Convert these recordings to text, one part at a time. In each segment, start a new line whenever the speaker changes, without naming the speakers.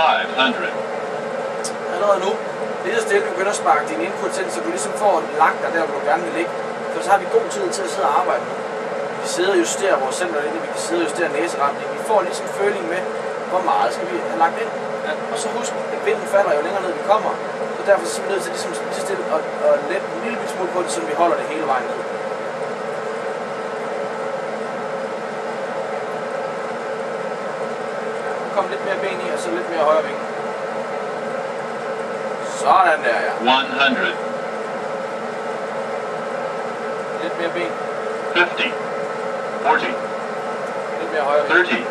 500.
Allerede nu, lige så stille, du begynder at sparke dine inputs ind, så du ligesom får lagt dig der, hvor du gerne vil ligge. For så har vi god tid til at sidde og arbejde nu. Vi sidder og justerer vores center ind, vi kan sidde og justere næseretning. Vi får ligesom føling med, hvor meget skal vi have lagt ind. Ja. Og så husk, at vinden falder jo længere ned vi kommer. Så derfor er vi nødt til ligesom lige så stille og lette en lille smule på det, så vi holder det hele vejen ned. Kom lidt mere ben i, og så lidt mere højre vinkel. Sådan der, ja.
100.
Lidt mere ben.
50. 40.
Lidt mere højre vinkel.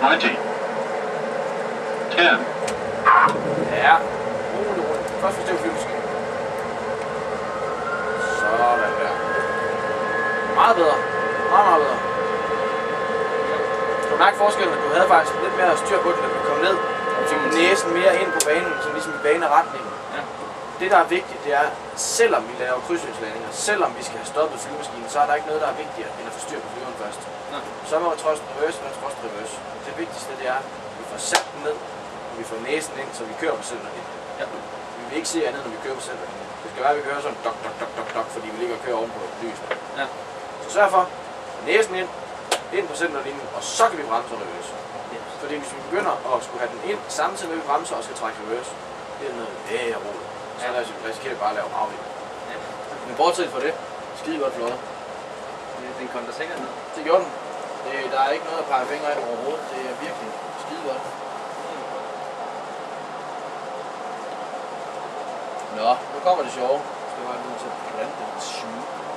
30. 20. 10.
Ja. Roligt. Først forstår flyvemaskinen. Sådan der. Meget bedre. Meget bedre. Du mærke forskellen, at du havde faktisk lidt mere styr på den, da du kom ned. Du fik næsen mere ind på banen, som ligesom i baneretningen. Ja. Det der er vigtigt, det er, selvom vi laver krydsøgslandinger, selvom vi skal have stoppet flyvemaskinen, så er der ikke noget, der er vigtigere, end at få styr på flyveren først. Ja. Så må vi trods reverse, reverse. Det vigtigste, det er, at vi får sat den ned, og vi får næsen ind, så vi kører på centret ind. Ja. Vi vil ikke se andet, når vi kører på centret ind. Det skal være, at vi kører sådan dok, fordi vi ligger og kører ovenpå lysene. Ja. Så sørg for, næsen ind på centerlinjen, og så kan vi bremse og reverse. Yes. Fordi hvis vi begynder at skulle have den ind, samtidig med at vi bremser og skal trække reverse, det er noget værre roligt. Så risikerer vi bare at lave afvind. Ja. Men bortset fra det, skide godt flot.
Den kom der sikkert ned.
Det gjorde den. Der er ikke noget at pege fingre af overhovedet. Det er virkelig skide godt. Nå, nu kommer det sjove. Skal bare nødt til at blande den 20.